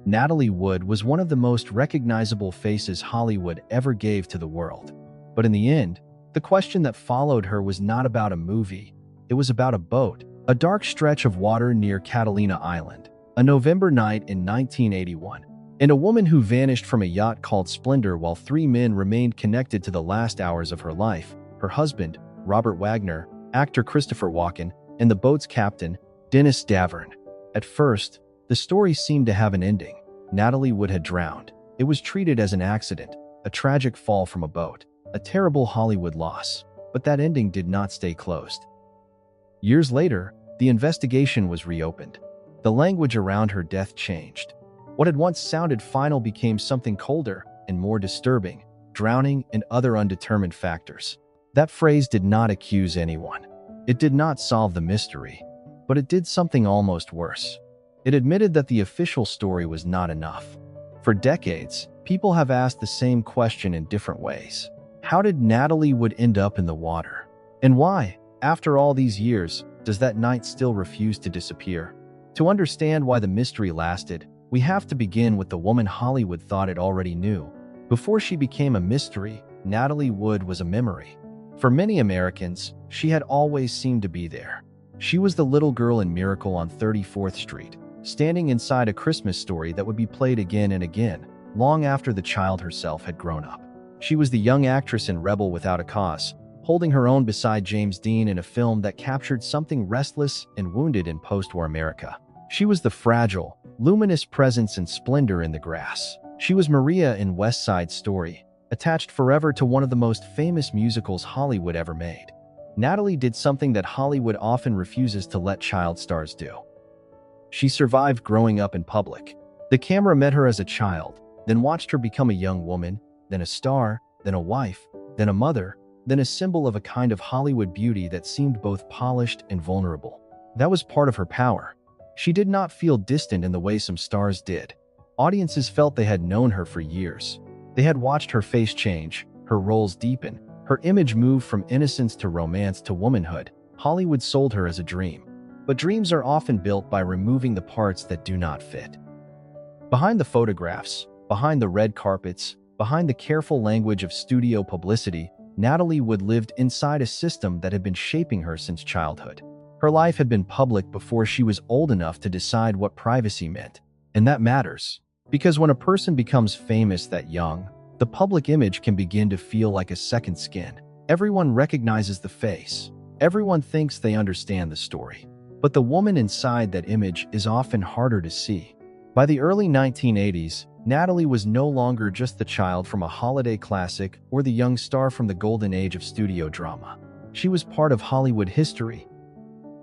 Natalie Wood was one of the most recognizable faces Hollywood ever gave to the world. But in the end, the question that followed her was not about a movie. It was about a boat, a dark stretch of water near Catalina Island, a November night in 1981, and a woman who vanished from a yacht called Splendour while three men remained connected to the last hours of her life: her husband, Robert Wagner, actor Christopher Walken, and the boat's captain, Dennis Davern. At first, the story seemed to have an ending. Natalie Wood had drowned. It was treated as an accident, a tragic fall from a boat, a terrible Hollywood loss. But that ending did not stay closed. Years later, the investigation was reopened. The language around her death changed. What had once sounded final became something colder and more disturbing: drowning and other undetermined factors. That phrase did not accuse anyone. It did not solve the mystery, but it did something almost worse. It admitted that the official story was not enough. For decades, people have asked the same question in different ways. How did Natalie Wood end up in the water? And why, after all these years, does that night still refuse to disappear? To understand why the mystery lasted, we have to begin with the woman Hollywood thought it already knew. Before she became a mystery, Natalie Wood was a memory. For many Americans, she had always seemed to be there. She was the little girl in Miracle on 34th Street, standing inside A Christmas Story that would be played again and again, long after the child herself had grown up. She was the young actress in Rebel Without a Cause, holding her own beside James Dean in a film that captured something restless and wounded in post-war America. She was the fragile, luminous presence in Splendour in the Grass. She was Maria in West Side Story, attached forever to one of the most famous musicals Hollywood ever made. Natalie did something that Hollywood often refuses to let child stars do. She survived growing up in public. The camera met her as a child, then watched her become a young woman, then a star, then a wife, then a mother, then a symbol of a kind of Hollywood beauty that seemed both polished and vulnerable. That was part of her power. She did not feel distant in the way some stars did. Audiences felt they had known her for years. They had watched her face change, her roles deepen, her image move from innocence to romance to womanhood. Hollywood sold her as a dream. But dreams are often built by removing the parts that do not fit. Behind the photographs, behind the red carpets, behind the careful language of studio publicity, Natalie Wood lived inside a system that had been shaping her since childhood. Her life had been public before she was old enough to decide what privacy meant. And that matters, because when a person becomes famous that young, the public image can begin to feel like a second skin. Everyone recognizes the face. Everyone thinks they understand the story. But the woman inside that image is often harder to see. By the early 1980s, Natalie was no longer just the child from a holiday classic or the young star from the golden age of studio drama. She was part of Hollywood history.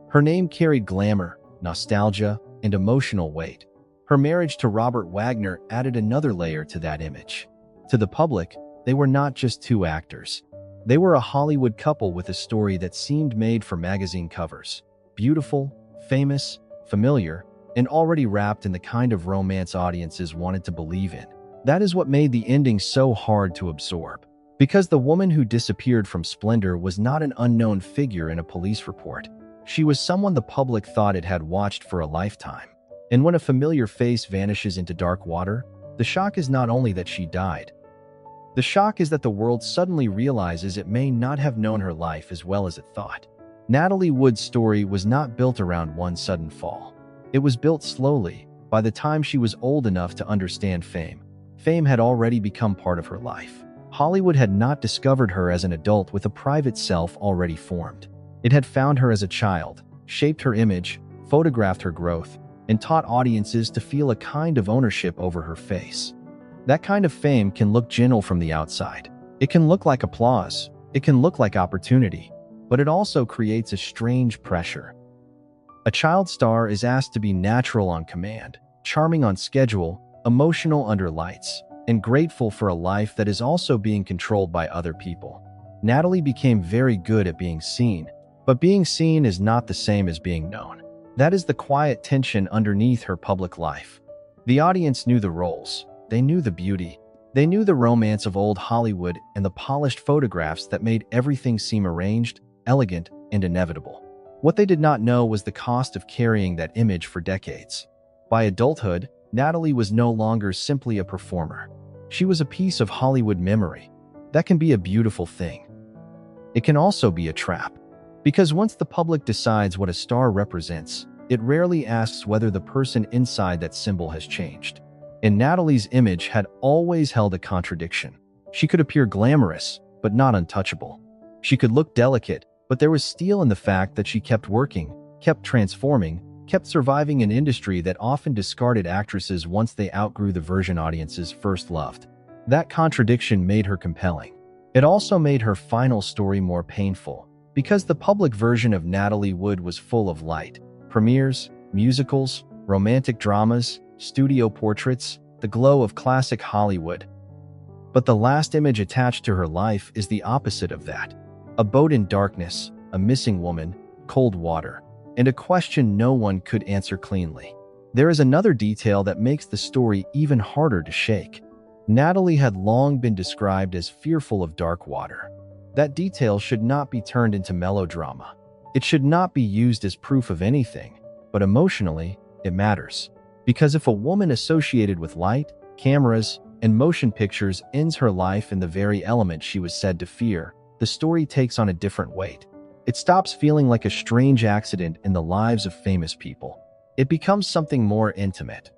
Her name carried glamour, nostalgia, and emotional weight. Her marriage to Robert Wagner added another layer to that image. To the public, they were not just two actors. They were a Hollywood couple with a story that seemed made for magazine covers. Beautiful, famous, familiar, and already wrapped in the kind of romance audiences wanted to believe in. That is what made the ending so hard to absorb. Because the woman who disappeared from Splendour was not an unknown figure in a police report. She was someone the public thought it had watched for a lifetime. And when a familiar face vanishes into dark water, the shock is not only that she died. The shock is that the world suddenly realizes it may not have known her life as well as it thought. Natalie Wood's story was not built around one sudden fall. It was built slowly. By the time she was old enough to understand fame, fame had already become part of her life. Hollywood had not discovered her as an adult with a private self already formed. It had found her as a child, shaped her image, photographed her growth, and taught audiences to feel a kind of ownership over her face. That kind of fame can look gentle from the outside. It can look like applause. It can look like opportunity. But it also creates a strange pressure. A child star is asked to be natural on command, charming on schedule, emotional under lights, and grateful for a life that is also being controlled by other people. Natalie became very good at being seen, but being seen is not the same as being known. That is the quiet tension underneath her public life. The audience knew the roles. They knew the beauty. They knew the romance of old Hollywood and the polished photographs that made everything seem arranged, elegant, and inevitable. What they did not know was the cost of carrying that image for decades. By adulthood, Natalie was no longer simply a performer. She was a piece of Hollywood memory. That can be a beautiful thing. It can also be a trap. Because once the public decides what a star represents, it rarely asks whether the person inside that symbol has changed. And Natalie's image had always held a contradiction. She could appear glamorous, but not untouchable. She could look delicate, but there was steel in the fact that she kept working, kept transforming, kept surviving an industry that often discarded actresses once they outgrew the version audiences first loved. That contradiction made her compelling. It also made her final story more painful, because the public version of Natalie Wood was full of light. Premieres, musicals, romantic dramas, studio portraits, the glow of classic Hollywood. But the last image attached to her life is the opposite of that. A boat in darkness, a missing woman, cold water, and a question no one could answer cleanly. There is another detail that makes the story even harder to shake. Natalie had long been described as fearful of dark water. That detail should not be turned into melodrama. It should not be used as proof of anything, but emotionally, it matters. Because if a woman associated with light, cameras, and motion pictures ends her life in the very element she was said to fear, the story takes on a different weight. It stops feeling like a strange accident in the lives of famous people. It becomes something more intimate.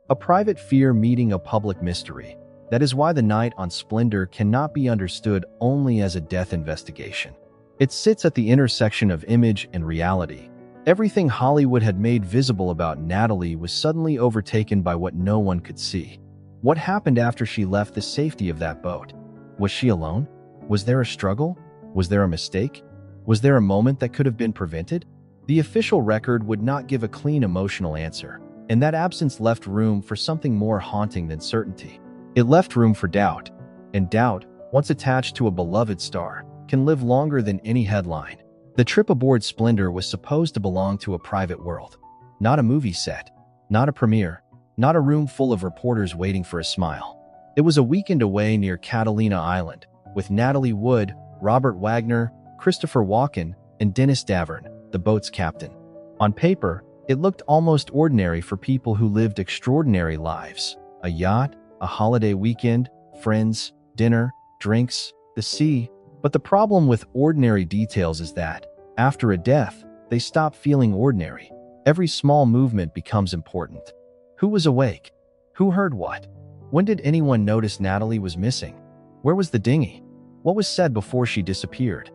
A private fear meeting a public mystery. That is why the night on Splendour cannot be understood only as a death investigation. It sits at the intersection of image and reality. Everything Hollywood had made visible about Natalie was suddenly overtaken by what no one could see. What happened after she left the safety of that boat? Was she alone? Was there a struggle? Was there a mistake? Was there a moment that could have been prevented? The official record would not give a clean emotional answer, and that absence left room for something more haunting than certainty. It left room for doubt, and doubt, once attached to a beloved star, can live longer than any headline. The trip aboard Splendour was supposed to belong to a private world, not a movie set, not a premiere, not a room full of reporters waiting for a smile. It was a weekend away near Catalina Island, with Natalie Wood, Robert Wagner, Christopher Walken, and Dennis Davern, the boat's captain. On paper, it looked almost ordinary for people who lived extraordinary lives. A yacht, a holiday weekend, friends, dinner, drinks, the sea. But the problem with ordinary details is that, after a death, they stop feeling ordinary. Every small movement becomes important. Who was awake? Who heard what? When did anyone notice Natalie was missing? Where was the dinghy? What was said before she disappeared?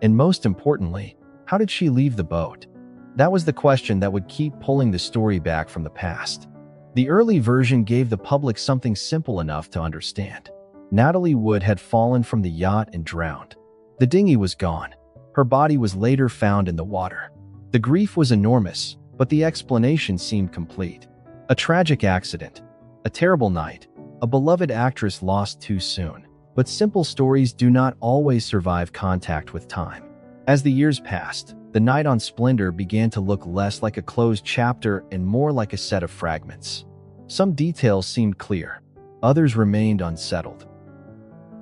And most importantly, how did she leave the boat? That was the question that would keep pulling the story back from the past. The early version gave the public something simple enough to understand. Natalie Wood had fallen from the yacht and drowned. The dinghy was gone. Her body was later found in the water. The grief was enormous, but the explanation seemed complete. A tragic accident. A terrible night. A beloved actress lost too soon. But simple stories do not always survive contact with time. As the years passed, the night on Splendour began to look less like a closed chapter and more like a set of fragments. Some details seemed clear. Others remained unsettled.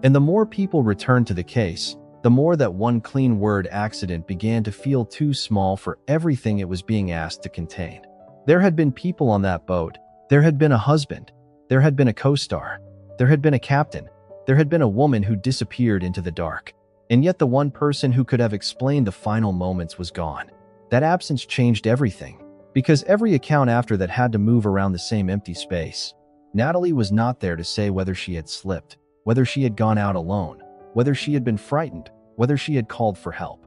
And the more people returned to the case, the more that one clean word accident began to feel too small for everything it was being asked to contain. There had been people on that boat. There had been a husband. There had been a co-star. There had been a captain. There had been a woman who disappeared into the dark. And yet the one person who could have explained the final moments was gone. That absence changed everything, because every account after that had to move around the same empty space. Natalie was not there to say whether she had slipped, whether she had gone out alone, whether she had been frightened, whether she had called for help,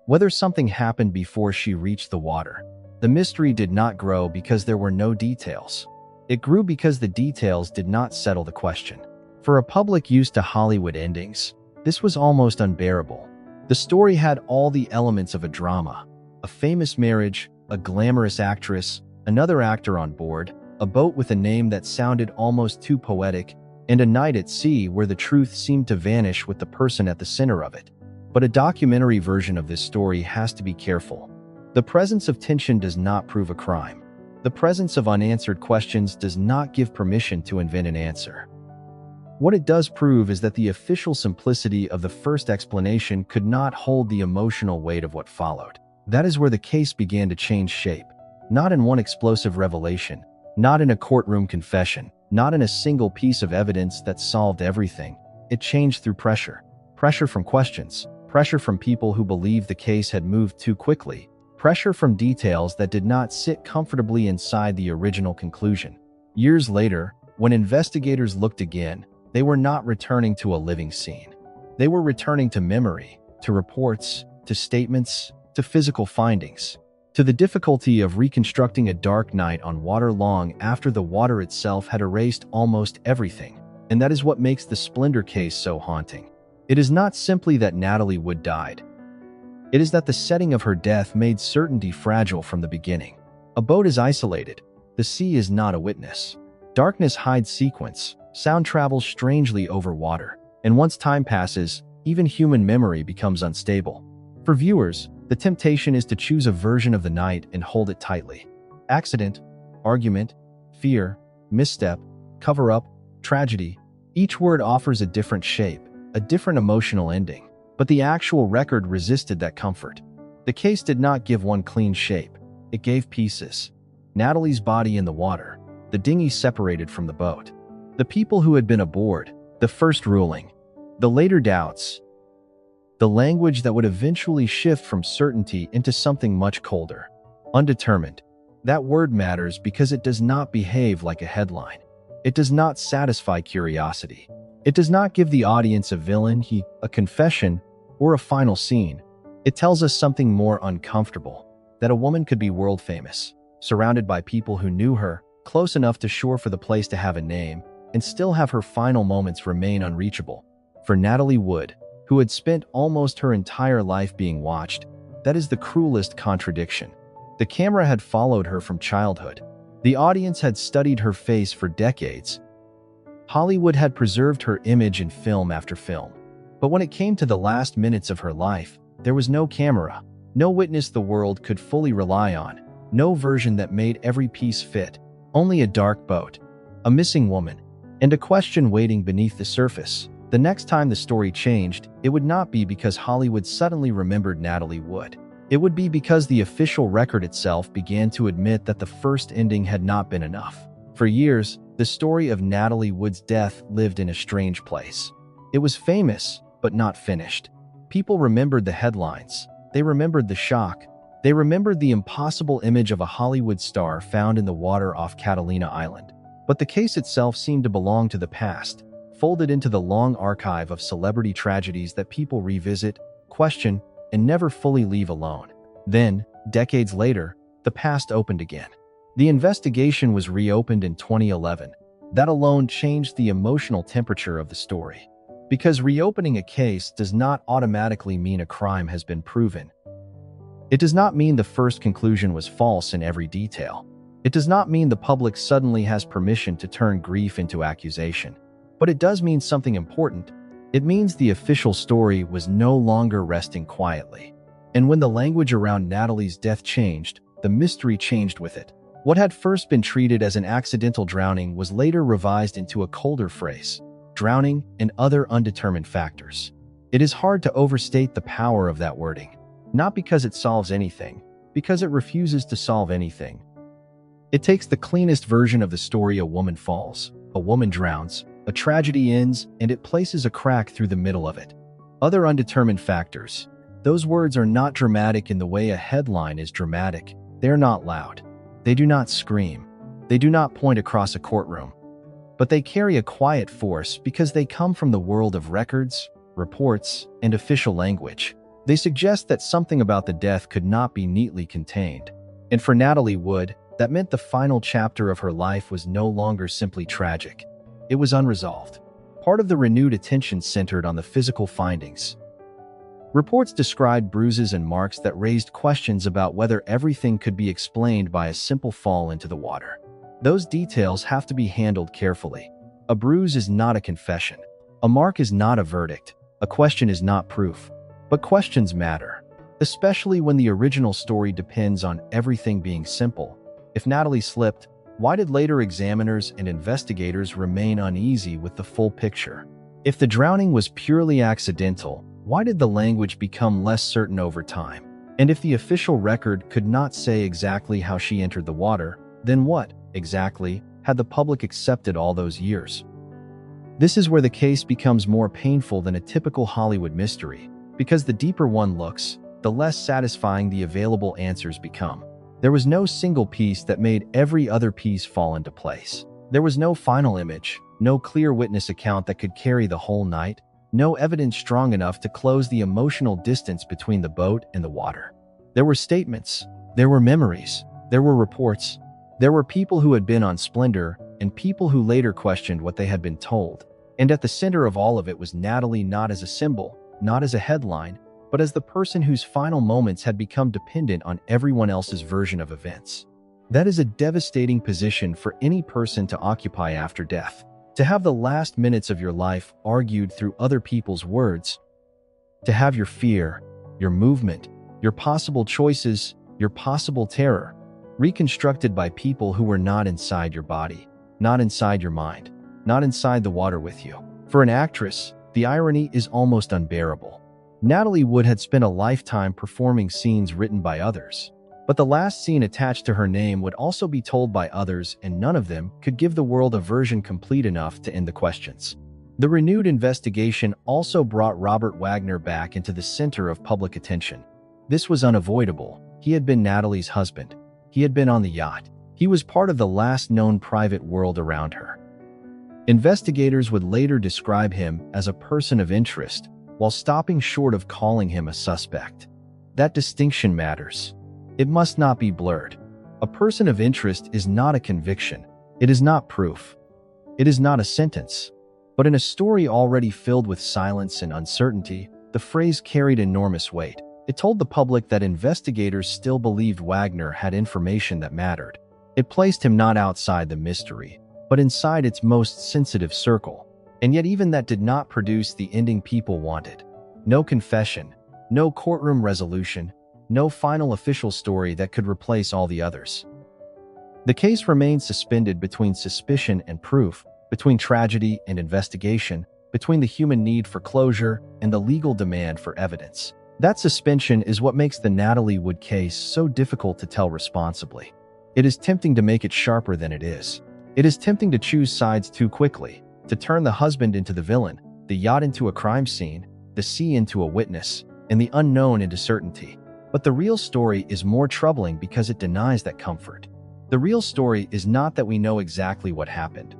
whether something happened before she reached the water. The mystery did not grow because there were no details. It grew because the details did not settle the question. For a public used to Hollywood endings, this was almost unbearable. The story had all the elements of a drama: a famous marriage, a glamorous actress, another actor on board, a boat with a name that sounded almost too poetic, and a night at sea where the truth seemed to vanish with the person at the center of it. But a documentary version of this story has to be careful. The presence of tension does not prove a crime. The presence of unanswered questions does not give permission to invent an answer. What it does prove is that the official simplicity of the first explanation could not hold the emotional weight of what followed. That is where the case began to change shape, not in one explosive revelation, Not in a courtroom confession, not in a single piece of evidence that solved everything. It changed through pressure. Pressure from questions. Pressure from people who believed the case had moved too quickly. Pressure from details that did not sit comfortably inside the original conclusion. Years later, when investigators looked again, they were not returning to a living scene. They were returning to memory, to reports, to statements, to physical findings, to the difficulty of reconstructing a dark night on water long after the water itself had erased almost everything. And that is what makes the Splendour case so haunting. It is not simply that Natalie Wood died. It is that the setting of her death made certainty fragile from the beginning. A boat is isolated. The sea is not a witness. Darkness hides sequence. Sound travels strangely over water. And once time passes, even human memory becomes unstable. For viewers, the temptation is to choose a version of the night and hold it tightly. Accident, argument, fear, misstep, cover-up, tragedy. Each word offers a different shape, a different emotional ending. But the actual record resisted that comfort. The case did not give one clean shape. It gave pieces. Natalie's body in the water, the dinghy separated from the boat, the people who had been aboard, the first ruling, the later doubts, the language that would eventually shift from certainty into something much colder. Undetermined. That word matters because it does not behave like a headline. It does not satisfy curiosity. It does not give the audience a villain, a confession, or a final scene. It tells us something more uncomfortable, that a woman could be world famous, surrounded by people who knew her, close enough to shore for the place to have a name, and still have her final moments remain unreachable. For Natalie Wood, who had spent almost her entire life being watched, that is the cruelest contradiction. The camera had followed her from childhood. The audience had studied her face for decades. Hollywood had preserved her image in film after film. But when it came to the last minutes of her life, there was no camera, no witness the world could fully rely on, no version that made every piece fit, only a dark boat, a missing woman, and a question waiting beneath the surface. The next time the story changed, it would not be because Hollywood suddenly remembered Natalie Wood. It would be because the official record itself began to admit that the first ending had not been enough. For years, the story of Natalie Wood's death lived in a strange place. It was famous, but not finished. People remembered the headlines. They remembered the shock. They remembered the impossible image of a Hollywood star found in the water off Catalina Island. But the case itself seemed to belong to the past, folded into the long archive of celebrity tragedies that people revisit, question, and never fully leave alone. Then, decades later, the past opened again. The investigation was reopened in 2011. That alone changed the emotional temperature of the story. Because reopening a case does not automatically mean a crime has been proven. It does not mean the first conclusion was false in every detail. It does not mean the public suddenly has permission to turn grief into accusation. But it does mean something important. It means the official story was no longer resting quietly. And when the language around Natalie's death changed, the mystery changed with it. What had first been treated as an accidental drowning was later revised into a colder phrase: drowning and other undetermined factors. It is hard to overstate the power of that wording. Not because it solves anything, because it refuses to solve anything. It takes the cleanest version of the story: a woman falls, a woman drowns, a tragedy ends, and it places a crack through the middle of it. Other undetermined factors. Those words are not dramatic in the way a headline is dramatic. They are not loud. They do not scream. They do not point across a courtroom. But they carry a quiet force because they come from the world of records, reports, and official language. They suggest that something about the death could not be neatly contained. And for Natalie Wood, that meant the final chapter of her life was no longer simply tragic. It was unresolved. Part of the renewed attention centered on the physical findings. Reports described bruises and marks that raised questions about whether everything could be explained by a simple fall into the water. Those details have to be handled carefully. A bruise is not a confession. A mark is not a verdict. A question is not proof. But questions matter, especially when the original story depends on everything being simple. If Natalie slipped, why did later examiners and investigators remain uneasy with the full picture? If the drowning was purely accidental, why did the language become less certain over time? And if the official record could not say exactly how she entered the water, then what? exactly, had the public accepted all those years? This is where the case becomes more painful than a typical Hollywood mystery, because the deeper one looks, the less satisfying the available answers become. There was no single piece that made every other piece fall into place. There was no final image, no clear witness account that could carry the whole night, no evidence strong enough to close the emotional distance between the boat and the water. There were statements, there were memories, there were reports, there were people who had been on Splendour and people who later questioned what they had been told. And at the center of all of it was Natalie, not as a symbol, not as a headline, but as the person whose final moments had become dependent on everyone else's version of events. That is a devastating position for any person to occupy after death. To have the last minutes of your life argued through other people's words. To have your fear, your movement, your possible choices, your possible terror, reconstructed by people who were not inside your body, not inside your mind, not inside the water with you. For an actress, the irony is almost unbearable. Natalie Wood had spent a lifetime performing scenes written by others, but the last scene attached to her name would also be told by others, and none of them could give the world a version complete enough to end the questions. The renewed investigation also brought Robert Wagner back into the center of public attention. This was unavoidable. He had been Natalie's husband. He had been on the yacht. He was part of the last known private world around her. Investigators would later describe him as a person of interest, while stopping short of calling him a suspect. That distinction matters. It must not be blurred. A person of interest is not a conviction. It is not proof. It is not a sentence. But in a story already filled with silence and uncertainty, the phrase carried enormous weight. It told the public that investigators still believed Wagner had information that mattered. It placed him not outside the mystery, but inside its most sensitive circle. And yet even that did not produce the ending people wanted. No confession, no courtroom resolution, no final official story that could replace all the others. The case remained suspended between suspicion and proof, between tragedy and investigation, between the human need for closure and the legal demand for evidence. That suspension is what makes the Natalie Wood case so difficult to tell responsibly. It is tempting to make it sharper than it is. It is tempting to choose sides too quickly, to turn the husband into the villain, the yacht into a crime scene, the sea into a witness, and the unknown into certainty. But the real story is more troubling because it denies that comfort. The real story is not that we know exactly what happened.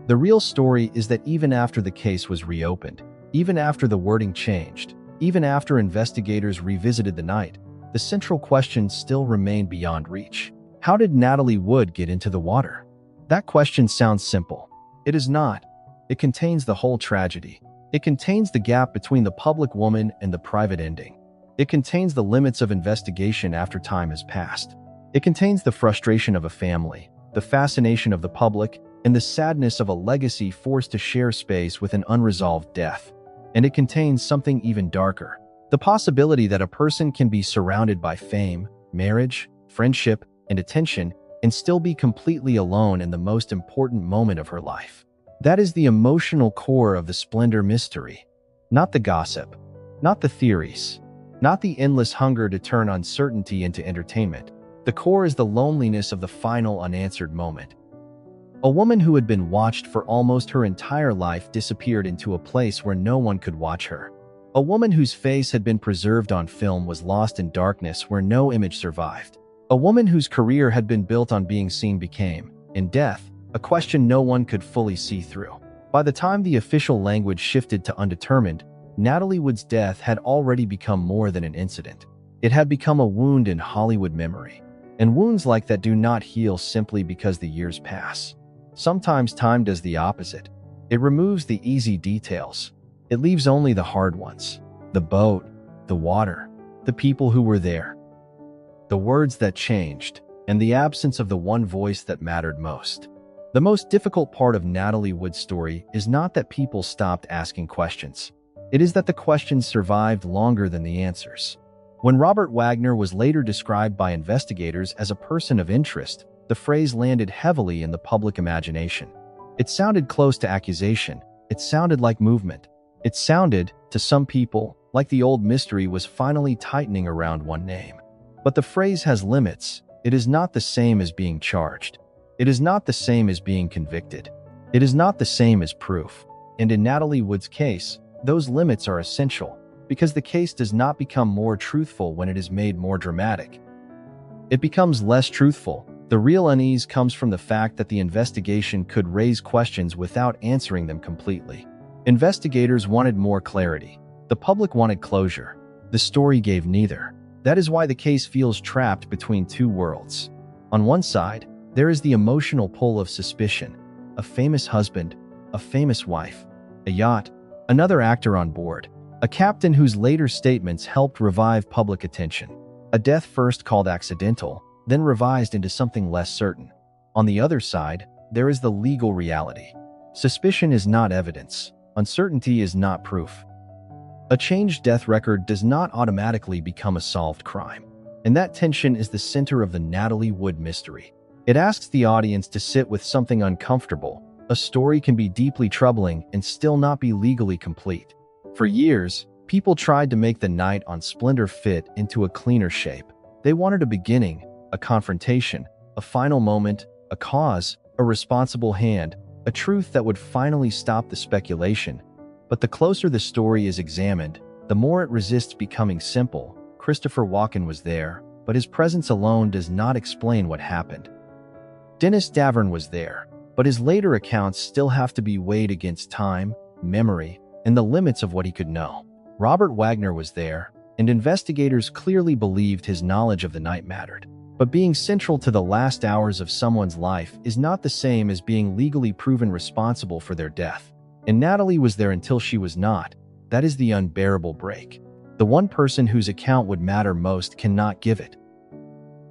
The real story is that even after the case was reopened, even after the wording changed, even after investigators revisited the night, the central question still remained beyond reach. How did Natalie Wood get into the water? That question sounds simple. It is not. It contains the whole tragedy. It contains the gap between the public woman and the private ending. It contains the limits of investigation after time has passed. It contains the frustration of a family, the fascination of the public, and the sadness of a legacy forced to share space with an unresolved death. And it contains something even darker. The possibility that a person can be surrounded by fame, marriage, friendship, and attention, and still be completely alone in the most important moment of her life. That is the emotional core of the Splendour mystery. Not the gossip, not the theories, not the endless hunger to turn uncertainty into entertainment. The core is the loneliness of the final unanswered moment. A woman who had been watched for almost her entire life disappeared into a place where no one could watch her. A woman whose face had been preserved on film was lost in darkness where no image survived. A woman whose career had been built on being seen became, in death, a question no one could fully see through. By the time the official language shifted to undetermined, Natalie Wood's death had already become more than an incident. It had become a wound in Hollywood memory. And wounds like that do not heal simply because the years pass. Sometimes time does the opposite. It removes the easy details. It leaves only the hard ones. The boat, the water, the people who were there. The words that changed, and the absence of the one voice that mattered most. The most difficult part of Natalie Wood's story is not that people stopped asking questions. It is that the questions survived longer than the answers. When Robert Wagner was later described by investigators as a person of interest, the phrase landed heavily in the public imagination. It sounded close to accusation. It sounded like movement. It sounded, to some people, like the old mystery was finally tightening around one name. But the phrase has limits. It is not the same as being charged. It is not the same as being convicted. It is not the same as proof. And in Natalie Wood's case, those limits are essential, because the case does not become more truthful when it is made more dramatic. It becomes less truthful. The real unease comes from the fact that the investigation could raise questions without answering them completely. Investigators wanted more clarity. The public wanted closure. The story gave neither. That is why the case feels trapped between two worlds. On one side, there is the emotional pull of suspicion, a famous husband, a famous wife, a yacht, another actor on board, a captain whose later statements helped revive public attention, a death first called accidental, then revised into something less certain. On the other side, there is the legal reality. Suspicion is not evidence. Uncertainty is not proof. A changed death record does not automatically become a solved crime. And that tension is the center of the Natalie Wood mystery. It asks the audience to sit with something uncomfortable. A story can be deeply troubling and still not be legally complete. For years, people tried to make the night on Splendour fit into a cleaner shape. They wanted a beginning, a confrontation, a final moment, a cause, a responsible hand, a truth that would finally stop the speculation. But the closer the story is examined, the more it resists becoming simple. Christopher Walken was there, but his presence alone does not explain what happened. Dennis Davern was there, but his later accounts still have to be weighed against time, memory, and the limits of what he could know. Robert Wagner was there, and investigators clearly believed his knowledge of the night mattered. But being central to the last hours of someone's life is not the same as being legally proven responsible for their death. And Natalie was there until she was not. That is the unbearable break. The one person whose account would matter most cannot give it.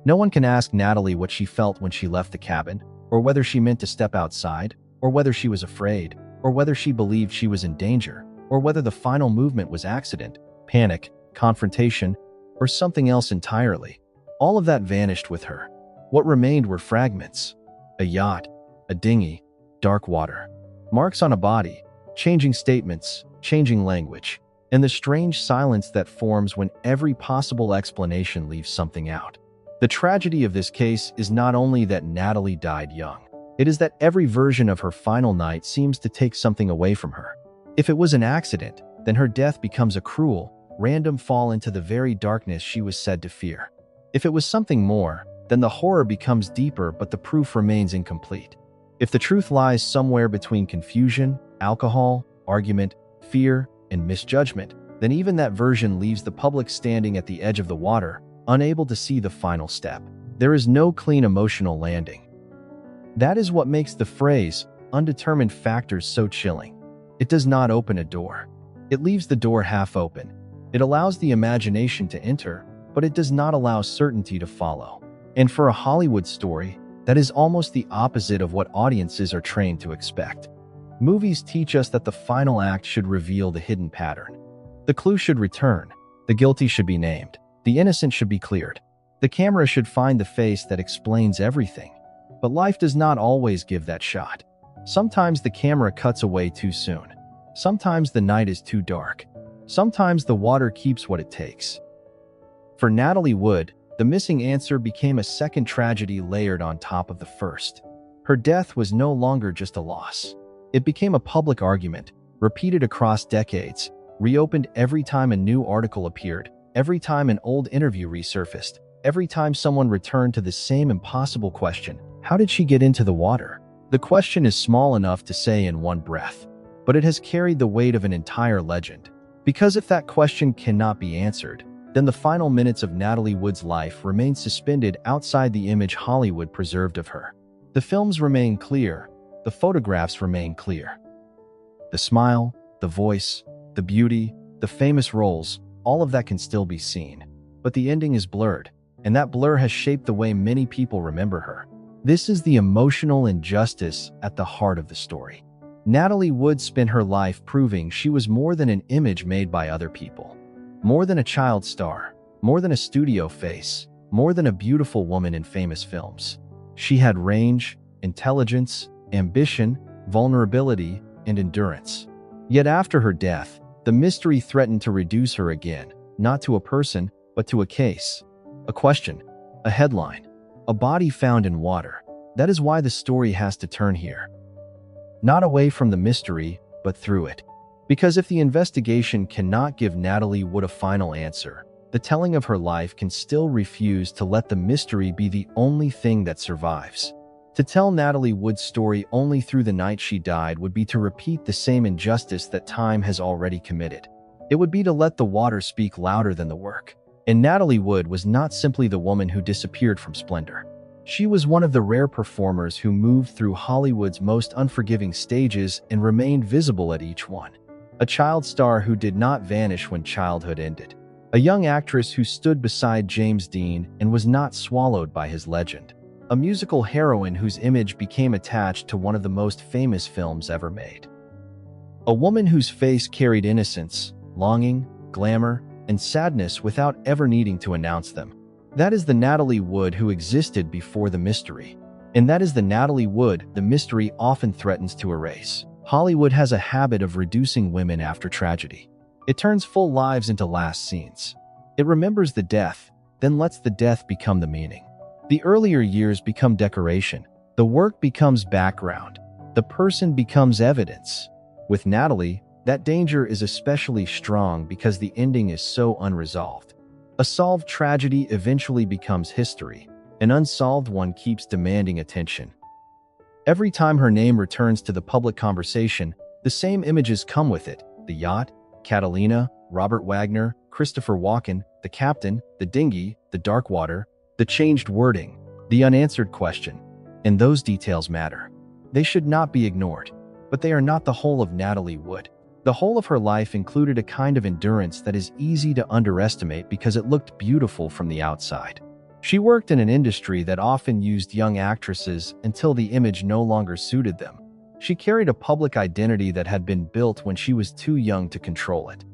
No one can ask Natalie what she felt when she left the cabin, or whether she meant to step outside, or whether she was afraid, or whether she believed she was in danger, or whether the final movement was accident, panic, confrontation, or something else entirely. All of that vanished with her. What remained were fragments. A yacht, a dinghy, dark water, marks on a body, changing statements, changing language, and the strange silence that forms when every possible explanation leaves something out. The tragedy of this case is not only that Natalie died young, it is that every version of her final night seems to take something away from her. If it was an accident, then her death becomes a cruel, random fall into the very darkness she was said to fear. If it was something more, then the horror becomes deeper but the proof remains incomplete. If the truth lies somewhere between confusion, alcohol, argument, fear, and misjudgment, then even that version leaves the public standing at the edge of the water, unable to see the final step. There is no clean emotional landing. That is what makes the phrase, undetermined factors, so chilling. It does not open a door. It leaves the door half open. It allows the imagination to enter, but it does not allow certainty to follow. And for a Hollywood story, that is almost the opposite of what audiences are trained to expect. Movies teach us that the final act should reveal the hidden pattern. The clue should return. The guilty should be named. The innocent should be cleared. The camera should find the face that explains everything. But life does not always give that shot. Sometimes the camera cuts away too soon. Sometimes the night is too dark. Sometimes the water keeps what it takes. For Natalie Wood, the missing answer became a second tragedy layered on top of the first. Her death was no longer just a loss. It became a public argument, repeated across decades, reopened every time a new article appeared, every time an old interview resurfaced, every time someone returned to the same impossible question: how did she get into the water? The question is small enough to say in one breath, but it has carried the weight of an entire legend. Because if that question cannot be answered, then the final minutes of Natalie Wood's life remain suspended outside the image Hollywood preserved of her. The films remain clear. The photographs remain clear. The smile, the voice, the beauty, the famous roles, all of that can still be seen. But the ending is blurred, and that blur has shaped the way many people remember her. This is the emotional injustice at the heart of the story. Natalie Wood spent her life proving she was more than an image made by other people. More than a child star, more than a studio face, more than a beautiful woman in famous films. She had range, intelligence, ambition, vulnerability, and endurance. Yet after her death, the mystery threatened to reduce her again, not to a person, but to a case. A question, a headline, a body found in water, That is why the story has to turn here. Not away from the mystery, but through it. Because if the investigation cannot give Natalie Wood a final answer, the telling of her life can still refuse to let the mystery be the only thing that survives. To tell Natalie Wood's story only through the night she died would be to repeat the same injustice that time has already committed. It would be to let the water speak louder than the work. And Natalie Wood was not simply the woman who disappeared from Splendour. She was one of the rare performers who moved through Hollywood's most unforgiving stages and remained visible at each one. A child star who did not vanish when childhood ended. A young actress who stood beside James Dean and was not swallowed by his legend. A musical heroine whose image became attached to one of the most famous films ever made. A woman whose face carried innocence, longing, glamour, and sadness without ever needing to announce them. That is the Natalie Wood who existed before the mystery. And that is the Natalie Wood the mystery often threatens to erase. Hollywood has a habit of reducing women after tragedy. It turns full lives into last scenes. It remembers the death, then lets the death become the meaning. The earlier years become decoration. The work becomes background. The person becomes evidence. With Natalie, that danger is especially strong because the ending is so unresolved. A solved tragedy eventually becomes history. An unsolved one keeps demanding attention. Every time her name returns to the public conversation, the same images come with it. The yacht, Catalina, Robert Wagner, Christopher Walken, the captain, the dinghy, the dark water, the changed wording, the unanswered question. And those details matter. They should not be ignored. But they are not the whole of Natalie Wood. The whole of her life included a kind of endurance that is easy to underestimate because it looked beautiful from the outside. She worked in an industry that often used young actresses until the image no longer suited them. She carried a public identity that had been built when she was too young to control it.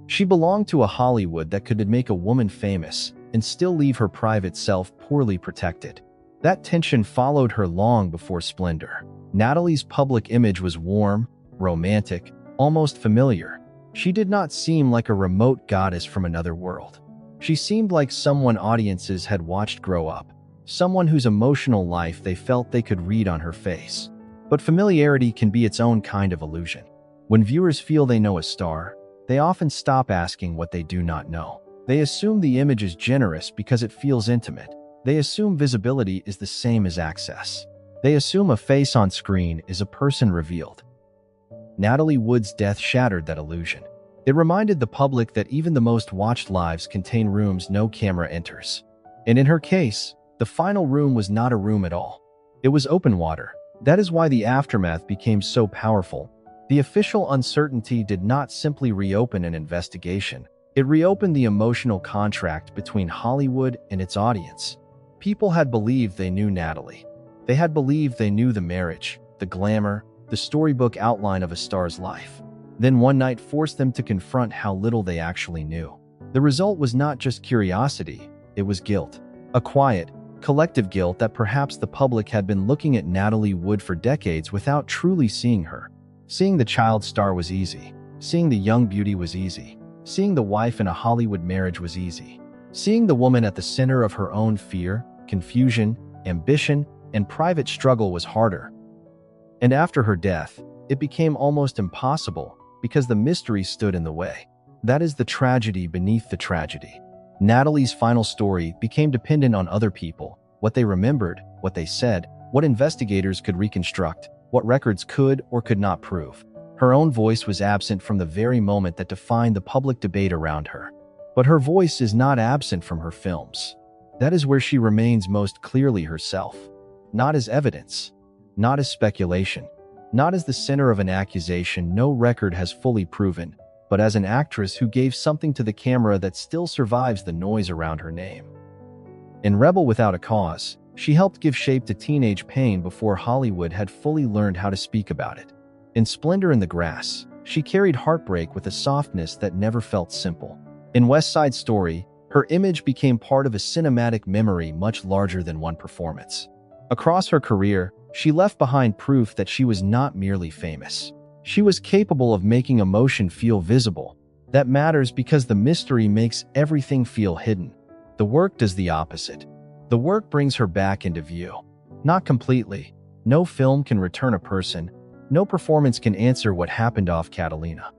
She belonged to a Hollywood that could make a woman famous and still leave her private self poorly protected. That tension followed her long before Splendour. Natalie's public image was warm, romantic, almost familiar. She did not seem like a remote goddess from another world. She seemed like someone audiences had watched grow up, someone whose emotional life they felt they could read on her face. But familiarity can be its own kind of illusion. When viewers feel they know a star, they often stop asking what they do not know. They assume the image is generous because it feels intimate. They assume visibility is the same as access. They assume a face on screen is a person revealed. Natalie Wood's death shattered that illusion. It reminded the public that even the most watched lives contain rooms no camera enters. And in her case, the final room was not a room at all. It was open water. That is why the aftermath became so powerful. The official uncertainty did not simply reopen an investigation. It reopened the emotional contract between Hollywood and its audience. People had believed they knew Natalie. They had believed they knew the marriage, the glamour, the storybook outline of a star's life. Then one night forced them to confront how little they actually knew. The result was not just curiosity, it was guilt. A quiet, collective guilt that perhaps the public had been looking at Natalie Wood for decades without truly seeing her. Seeing the child star was easy. Seeing the young beauty was easy. Seeing the wife in a Hollywood marriage was easy. Seeing the woman at the center of her own fear, confusion, ambition, and private struggle was harder. And after her death, it became almost impossible because the mystery stood in the way. That is the tragedy beneath the tragedy. Natalie's final story became dependent on other people, what they remembered, what they said, what investigators could reconstruct, what records could or could not prove. Her own voice was absent from the very moment that defined the public debate around her. But her voice is not absent from her films. That is where she remains most clearly herself. Not as evidence, not as speculation, not as the center of an accusation no record has fully proven, but as an actress who gave something to the camera that still survives the noise around her name. In Rebel Without a Cause, she helped give shape to teenage pain before Hollywood had fully learned how to speak about it. In Splendour in the Grass, she carried heartbreak with a softness that never felt simple. In West Side Story, her image became part of a cinematic memory much larger than one performance. Across her career, she left behind proof that she was not merely famous. She was capable of making emotion feel visible. That matters because the mystery makes everything feel hidden. The work does the opposite. The work brings her back into view. Not completely. No film can return a person. No performance can answer what happened off Catalina.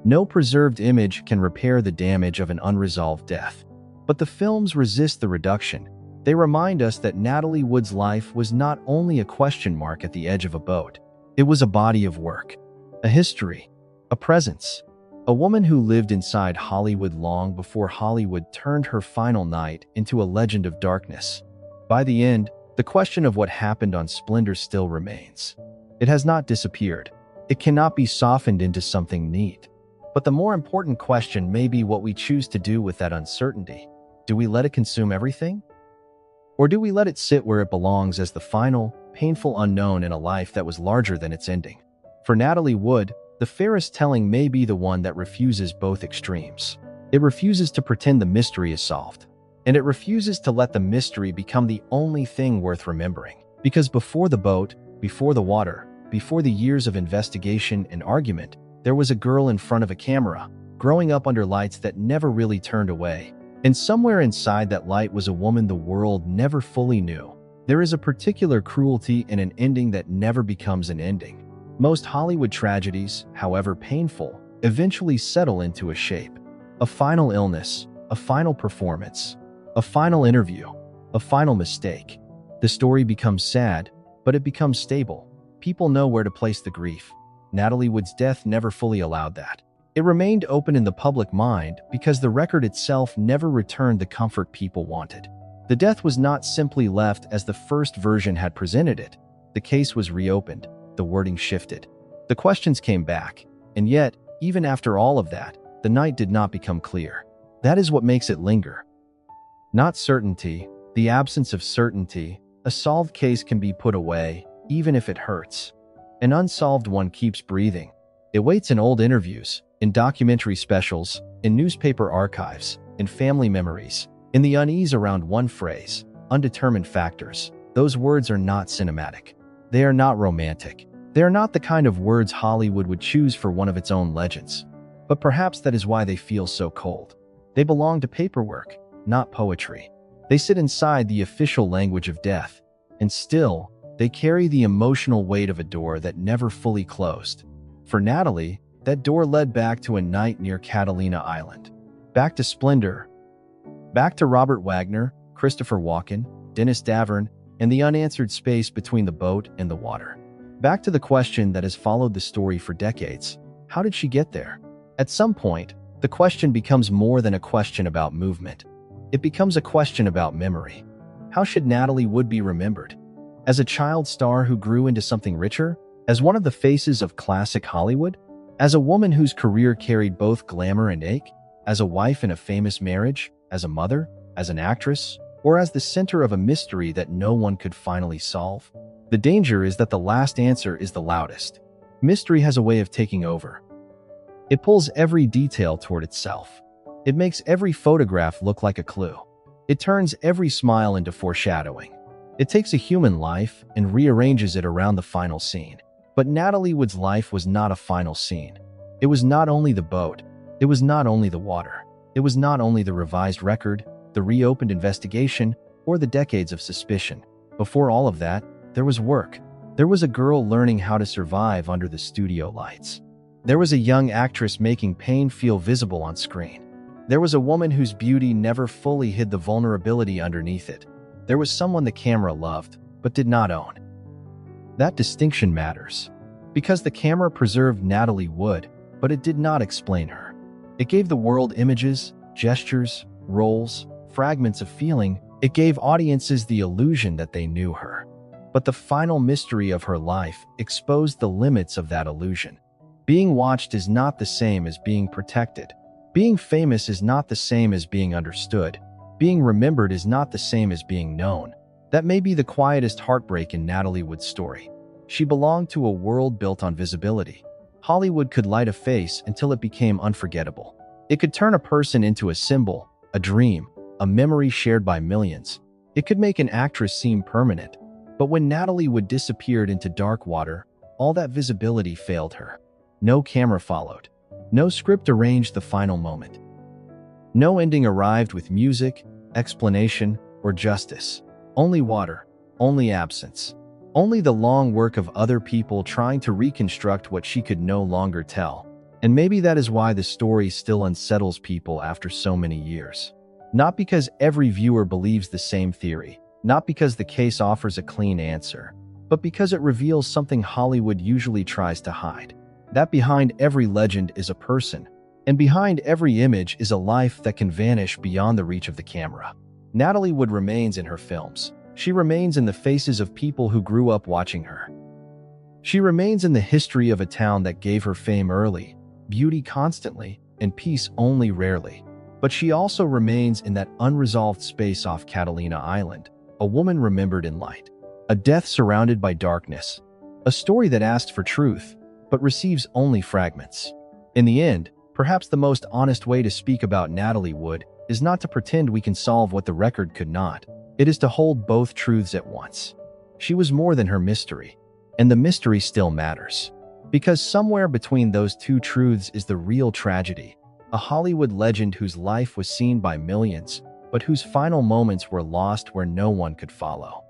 No preserved image can repair the damage of an unresolved death. But the films resist the reduction. They remind us that Natalie Wood's life was not only a question mark at the edge of a boat. It was a body of work, a history, a presence. A woman who lived inside Hollywood long before Hollywood turned her final night into a legend of darkness. By the end, the question of what happened on Splendour still remains. It has not disappeared. It cannot be softened into something neat. But the more important question may be what we choose to do with that uncertainty. Do we let it consume everything? Or do we let it sit where it belongs as the final, painful unknown in a life that was larger than its ending? For Natalie Wood, the fairest telling may be the one that refuses both extremes. It refuses to pretend the mystery is solved. And it refuses to let the mystery become the only thing worth remembering. Because before the boat, before the water, before the years of investigation and argument, there was a girl in front of a camera, growing up under lights that never really turned away. And somewhere inside that light was a woman the world never fully knew. There is a particular cruelty in an ending that never becomes an ending. Most Hollywood tragedies, however painful, eventually settle into a shape. A final illness, a final performance, a final interview, a final mistake. The story becomes sad, but it becomes stable. People know where to place the grief. Natalie Wood's death never fully allowed that. It remained open in the public mind because the record itself never returned the comfort people wanted. The death was not simply left as the first version had presented it. The case was reopened. The wording shifted. The questions came back. And yet, even after all of that, the night did not become clear. That is what makes it linger. Not certainty, the absence of certainty. A solved case can be put away, even if it hurts. An unsolved one keeps breathing. It waits in old interviews, in documentary specials, in newspaper archives, in family memories, in the unease around one phrase, undetermined factors. Those words are not cinematic. They are not romantic. They are not the kind of words Hollywood would choose for one of its own legends. But perhaps that is why they feel so cold. They belong to paperwork, not poetry. They sit inside the official language of death. And still, they carry the emotional weight of a door that never fully closed. For Natalie, that door led back to a night near Catalina Island. Back to Splendour. Back to Robert Wagner, Christopher Walken, Dennis Davern, and the unanswered space between the boat and the water. Back to the question that has followed the story for decades. How did she get there? At some point, the question becomes more than a question about movement. It becomes a question about memory. How should Natalie Wood be remembered? As a child star who grew into something richer? As one of the faces of classic Hollywood? As a woman whose career carried both glamour and ache? As a wife in a famous marriage? As a mother? As an actress? Or as the center of a mystery that no one could finally solve? The danger is that the last answer is the loudest. Mystery has a way of taking over. It pulls every detail toward itself. It makes every photograph look like a clue. It turns every smile into foreshadowing. It takes a human life and rearranges it around the final scene. But Natalie Wood's life was not a final scene. It was not only the boat. It was not only the water. It was not only the revised record, the reopened investigation, or the decades of suspicion. Before all of that, there was work. There was a girl learning how to survive under the studio lights. There was a young actress making pain feel visible on screen. There was a woman whose beauty never fully hid the vulnerability underneath it. There was someone the camera loved, but did not own. That distinction matters. Because the camera preserved Natalie Wood, but it did not explain her. It gave the world images, gestures, roles, fragments of feeling. It gave audiences the illusion that they knew her. But the final mystery of her life exposed the limits of that illusion. Being watched is not the same as being protected. Being famous is not the same as being understood. Being remembered is not the same as being known. That may be the quietest heartbreak in Natalie Wood's story. She belonged to a world built on visibility. Hollywood could light a face until it became unforgettable. It could turn a person into a symbol, a dream, a memory shared by millions. It could make an actress seem permanent. But when Natalie Wood disappeared into dark water, all that visibility failed her. No camera followed. No script arranged the final moment. No ending arrived with music, explanation, or justice. Only water, only absence. Only the long work of other people trying to reconstruct what she could no longer tell. And maybe that is why the story still unsettles people after so many years. Not because every viewer believes the same theory, not because the case offers a clean answer, but because it reveals something Hollywood usually tries to hide. That behind every legend is a person, and behind every image is a life that can vanish beyond the reach of the camera. Natalie Wood remains in her films. She remains in the faces of people who grew up watching her. She remains in the history of a town that gave her fame early, beauty constantly, and peace only rarely. But she also remains in that unresolved space off Catalina Island, a woman remembered in light, a death surrounded by darkness, a story that asked for truth, but receives only fragments. In the end, perhaps the most honest way to speak about Natalie Wood is not to pretend we can solve what the record could not. It is to hold both truths at once. She was more than her mystery, and the mystery still matters. Because somewhere between those two truths is the real tragedy, a Hollywood legend whose life was seen by millions, but whose final moments were lost where no one could follow.